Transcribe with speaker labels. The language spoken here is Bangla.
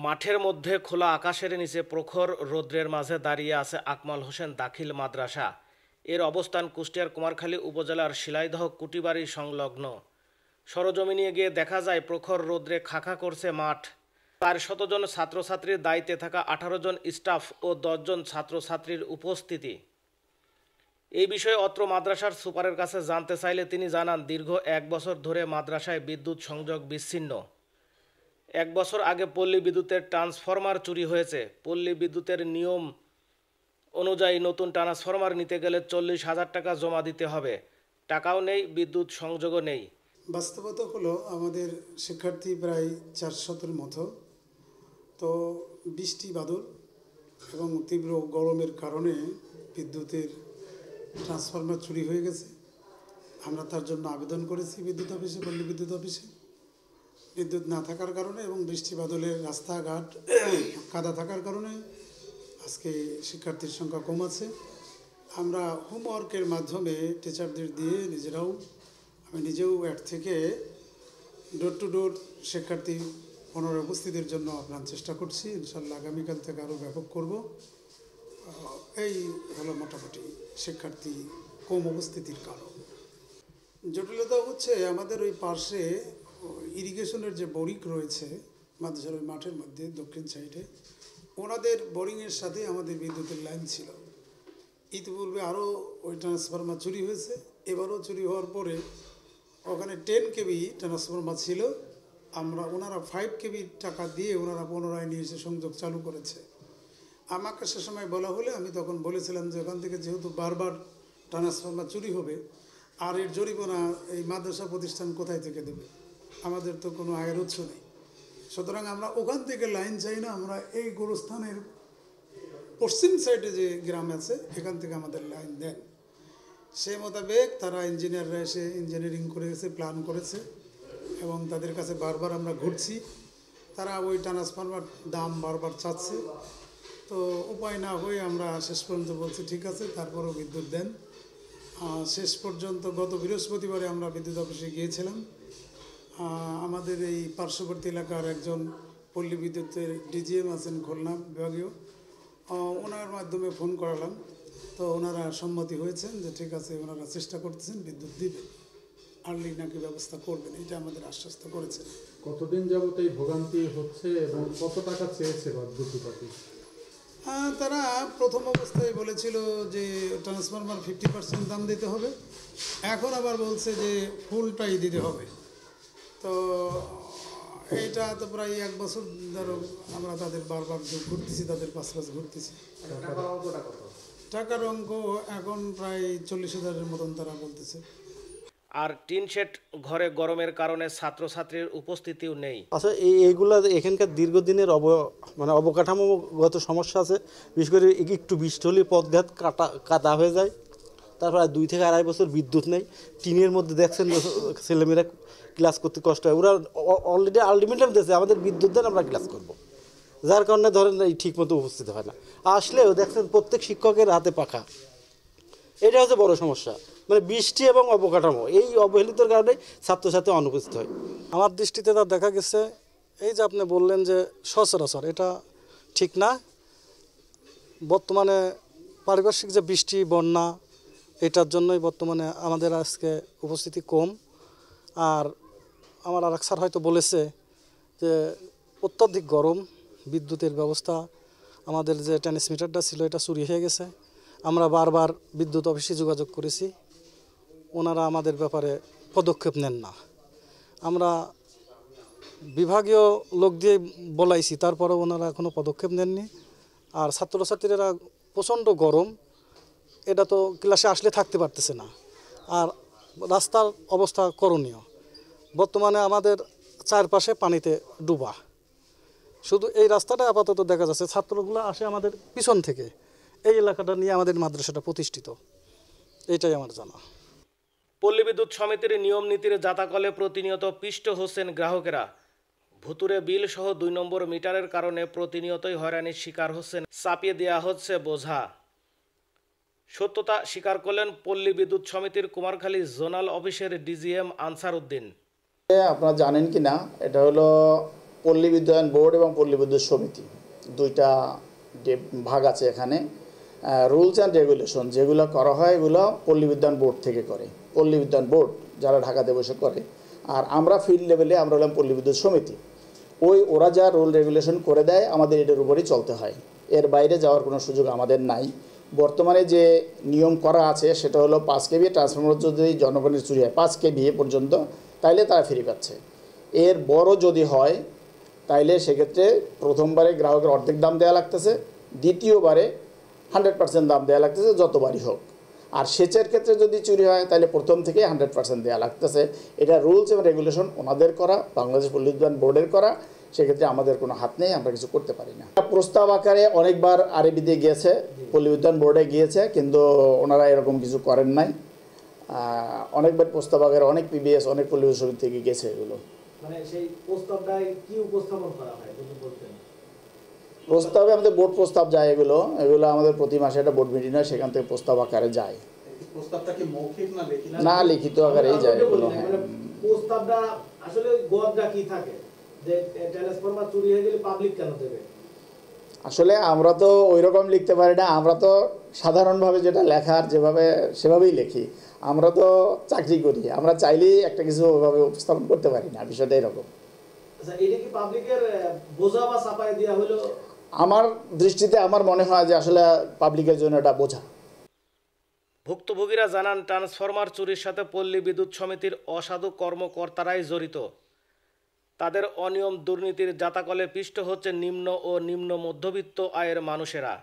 Speaker 1: মাঠের মধ্যে খোলা আকাশের নিচে প্রখর রৌদ্রের মাঝে দাঁড়িয়ে আছে আকমাল হোসেন দাখিল মাদ্রাসা। এর অবস্থান কুষ্টিয়ার কুমারখালী উপজেলার শিলাইদহ কুটিবাড়ি সংলগ্ন। সরজমিনে গিয়ে দেখা যায় প্রখর রৌদ্রে খাখা করছে মাঠ। 400 জন ছাত্রছাত্রীর দায়িত্বে থাকা 18 জন স্টাফ ও 10 জন ছাত্রছাত্রীর উপস্থিতি। এই বিষয়ে অত্র মাদ্রাসার সুপারের কাছে জানতে চাইলে তিনি জানান, দীর্ঘ 1 বছর ধরে মাদ্রাসায় বিদ্যুৎ সংযোগ বিচ্ছিন্ন। 1 বছর আগে পল্লী বিদ্যুতের ট্রান্সফরমার চুরি হয়েছে। পল্লী বিদ্যুতের নিয়ম অনুযায়ী নতুন ট্রান্সফরমার নিতে গেলে 40,000 টাকা জমা দিতে হবে। টাকাও নেই, বিদ্যুৎ সংযোগও নেই।
Speaker 2: বাস্তবতা হলো আমাদের শিক্ষার্থী প্রায় 400-এর মতো। তো বৃষ্টি বাদল এবং তীব্র গরমের কারণে বিদ্যুতের ট্রান্সফরমার চুরি হয়ে গেছে। আমরা তার জন্য আবেদন করেছি বিদ্যুৎ অফিসে, পল্লী বিদ্যুৎ অফিসে। বিদ্যুৎ না থাকার কারণে এবং বৃষ্টি বাদলের রাস্তাঘাট কাদা থাকার কারণে আজকে শিক্ষার্থীর সংখ্যা কম আছে। আমরা হোমওয়ার্কের মাধ্যমে টিচারদের দিয়ে আমি নিজেও অ্যাড থেকে ডোর টু ডোর শিক্ষার্থী পুনরুপস্থিতির জন্য আপনার চেষ্টা করছি। ইনশাল্লাহ আগামীকাল থেকে আরও ব্যাপক করব। এই হলো মোটামুটি শিক্ষার্থী কম উপস্থিতির কারণ। জটিলতা হচ্ছে আমাদের ওই পাশে ইরিগেশনের যে বোরিং রয়েছে মাদ্রাসার ওই মাঠের মধ্যে দক্ষিণ সাইডে, ওনাদের বোরিংয়ের সাথে আমাদের বিদ্যুতের লাইন ছিল। ইতিপূর্বে আরও ওই ট্রান্সফরমার চুরি হয়েছে। এবারও চুরি হওয়ার পরে ওখানে 10 কেবি ট্রান্সফরমার ছিল। ওনারা 5 কেবি টাকা দিয়ে ওনারা পুনরায় নিয়ে এসে সংযোগ চালু করেছে। আমাকে সে সময় বলা হলে আমি তখন বলেছিলাম যে ওখান থেকে যেহেতু বারবার ট্রান্সফরমার চুরি হবে, আর এর জরিমানা এই মাদ্রাসা প্রতিষ্ঠান কোথায় থেকে দেবে? আমাদের তো কোনো আয়ের উৎস নেই। সুতরাং আমরা ওখান থেকে লাইন চাই না, আমরা এই গোরস্থানের পশ্চিম সাইডে যে গ্রাম আছে এখান থেকে আমাদের লাইন দেন। সে মোতাবেক তারা ইঞ্জিনিয়াররা এসে ইঞ্জিনিয়ারিং করে গেছে, প্ল্যান করেছে এবং তাদের কাছে বারবার আমরা ঘুরছি। তারা ওই ট্রান্সফরমার দাম বারবার চাচ্ছে। তো উপায় না হয়ে আমরা শেষ পর্যন্ত বলছি ঠিক আছে, তারপরেও বিদ্যুৎ দেন। শেষ পর্যন্ত গত বৃহস্পতিবারে আমরা বিদ্যুৎ অফিসে গিয়েছিলাম। আমাদের এই পার্শ্ববর্তী এলাকার একজন পল্লী বিদ্যুতের ডিজিএম আছেন খুলনা বিভাগীয়, ওনার মাধ্যমে ফোন করালাম। তো ওনারা সম্মতি হয়েছেন যে ঠিক আছে, ওনারা চেষ্টা করতেছেন বিদ্যুৎ দিবে, আর্লি নাকি ব্যবস্থা করবেন, এটা আমাদের আশ্বস্ত করেছেন।
Speaker 3: কতদিন যাবত এই ভোগান্তি হচ্ছে এবং কত টাকা চেয়েছে বিদ্যুৎ অফিস?
Speaker 2: তারা প্রথম অবস্থায় বলেছিল যে ট্রান্সফরমার 50% দাম দিতে হবে, এখন আবার বলছে যে ফুলটাই দিতে হবে। তো এইটা তো প্রায় 1 বছর ধরো আমরা তাদের বারবার ঘুরতেছি, তাদের পাশ ঘুরতেছি। টাকার অঙ্ক এখন প্রায় 40,000-এর মতন তারা বলতেছে।
Speaker 1: আর টিন শেড ঘরে গরমের কারণে ছাত্রছাত্রীর উপস্থিতিও নেই।
Speaker 4: আচ্ছা, এইগুলা এখানকার দীর্ঘদিনের অবকাঠামোগত সমস্যা আছে। বিশেষ করে একটু বৃষ্টি হলে পথঘাট কাদা হয়ে যায়। তারপর 2 থেকে 2.5 বছর বিদ্যুৎ নেই। টিনের মধ্যে দেখছেন ছেলেমেয়েরা ক্লাস করতে কষ্ট হয়। ওরা অলরেডি আলটিমেটাম দিয়েছে আমাদের বিদ্যুৎ দেন, আমরা ক্লাস করব। যার কারণে ধরেন এই ঠিকমতো উপস্থিত হয় না। আসলেও দেখছেন প্রত্যেক শিক্ষকের হাতে পাখা। এটা হচ্ছে বড় সমস্যা। মানে বৃষ্টি এবং অবকাঠামো, এই অবহেলিতর কারণে ছাত্রছাত্রী অনুপস্থিত হয়।
Speaker 5: আমার দৃষ্টিতে তা দেখা গেছে, এই যে আপনি বললেন যে সচরাচর, এটা ঠিক না। বর্তমানে পারিপার্শ্বিক যে বৃষ্টি বন্যা, এটার জন্যই বর্তমানে আমাদের আজকে উপস্থিতি কম। আর আমার আরেক স্যার হয়তো বলেছে যে অত্যধিক গরম, বিদ্যুতের ব্যবস্থা, আমাদের যে ট্রান্সমিটারটা ছিল এটা চুরি হয়ে গেছে। আমরা বারবার বিদ্যুৎ অফিসে যোগাযোগ করেছি, ওনারা আমাদের ব্যাপারে পদক্ষেপ নেন না। আমরা বিভাগীয় লোক দিয়ে বলাইছি, তারপরেও ওনারা এখনও পদক্ষেপ নেননি। আর ছাত্রছাত্রীরা প্রচণ্ড গরম, এটা তো ক্লাসে আসলে থাকতে পারতেছে না। আর রাস্তার অবস্থা করণীয়। বর্তমানে আমাদের চারপাশে পানিতে ডুবা। শুধু এই রাস্তাটা আপাতত দেখা যাচ্ছে, ছাত্রগুলো আসে আমাদের পিছন থেকে। এই এলাকাটা নিয়ে আমাদের মাদ্রাসাটা প্রতিষ্ঠিত, এটাই আমার জানা।
Speaker 1: পল্লী বিদ্যুৎ সমিতির নিয়ম নীতির জাতাকলে প্রতিনিয়ত পিষ্ট হচ্ছেন গ্রাহকেরা। ভুতুরে বিল সহ 2 নম্বর মিটারের কারণে প্রতিনিয়তই হয়রানির শিকার হচ্ছেন, চাপিয়ে দেওয়া হচ্ছে বোঝা। সত্যতা স্বীকার করলেন পল্লী বিদ্যুৎ সমিতির কুমারখালী জোনাল অফিসের ডিজিএম আনসার উদ্দিন।
Speaker 6: আপনারা জানেন কি না, এটা হলো পল্লী বিদ্যুতায়ন বোর্ড এবং পল্লী বিদ্যুৎ সমিতি দুইটা ভাগ আছে এখানে। রুলস অ্যান্ড রেগুলেশন যেগুলো করা হয় এগুলো পল্লী বিদ্যুতায়ন বোর্ড থেকে করে, পল্লী বিদ্যুতায়ন বোর্ড যারা ঢাকাতে বসে করে। আর আমরা ফিল্ড লেভেলে আমরা হলাম পল্লী বিদ্যুৎ সমিতি। ওরা যা রুল রেগুলেশন করে দেয় আমাদের এটার উপরই চলতে হয়, এর বাইরে যাওয়ার কোনো সুযোগ আমাদের নাই। বর্তমানে যে নিয়ম করা আছে সেটা হলো 5 কেভি ট্রান্সফরমার যদি জনগণের চুরি হয় 5 কেভি পর্যন্ত, তাইলে তারা ফ্রি পাচ্ছে। এর বড় যদি হয় তাইলে সেক্ষেত্রে প্রথমবারে গ্রাহকের অর্ধেক দাম দেওয়া লাগতেছে, দ্বিতীয়বারে 100% দাম দেওয়া লাগতেছে যতবারই হোক। আর সেচের ক্ষেত্রে যদি চুরি হয় তাহলে প্রথম থেকে 100% দেওয়া লাগতেছে। এটা রুলস এবং রেগুলেশন ওনাদের করা, বাংলাদেশ পল্লী বিদ্যুৎ বোর্ডের করা, সেক্ষেত্রে আমাদের কোনো হাত নেই, আমরা কিছু করতে পারি না। প্রস্তাব আকারে অনেকবার আরএবিতে গিয়েছে, পল্লী বিদ্যুৎ বোর্ডে গিয়েছে, কিন্তু ওনারা এরকম কিছু করেন নাই। অনেকবার প্রস্তাব আকারে অনেক পিবিএস অনেক পল্লী বিদ্যুৎ সমিতি থেকে গেছে এগুলো।
Speaker 1: মানে সেই প্রস্তাবটাই কি উপস্থাপন করা হয় যদি বলতেন?
Speaker 6: প্রস্তাবে আমাদের বোর্ড প্রস্তাব যায়, এগুলো আমাদের প্রতি মাসে একটা বোর্ড মিটিং হয়, সেখান থেকে প্রস্তাব আকারে যায়।
Speaker 3: প্রস্তাবটা কি মৌখিক না লিখিত?
Speaker 6: না, লিখিত আকারেই যায় এগুলো।
Speaker 1: প্রস্তাবটা আসলে গদটা কি থাকে যে ট্রান্সফরমার চুরি হয়ে গেলে পাবলিক কেন দেবে?
Speaker 6: আসলে আমরা তো ওই রকম লিখতে পারি না, আমরা তো সাধারণভাবে যেটা লেখার যেভাবে সেভাবেই লিখি। আমরা তো চাকরি করি, আমরা চাইলেই একটা কিছু ওইভাবে উপস্থাপন করতে পারি না, বিষয়টা এরকম।
Speaker 1: আচ্ছা, এটা কি পাবলিকের বোঝা বা চাপায় দেওয়া হলো?
Speaker 6: আমার দৃষ্টিতে আমার মনে হয় যে আসলে পাবলিকের জন্য এটা বোঝা।
Speaker 1: ভুক্তভোগীরা জানান, ট্রান্সফরমার চুরির সাথে পল্লী বিদ্যুৎ সমিতির অসাধু কর্মকর্তারাই জড়িত। তাদের অনিয়ম দুর্নীতির জাতাকলে পিষ্ট হচ্ছে নিম্ন ও নিম্ন মধ্যবিত্ত আয়ের মানুষেরা।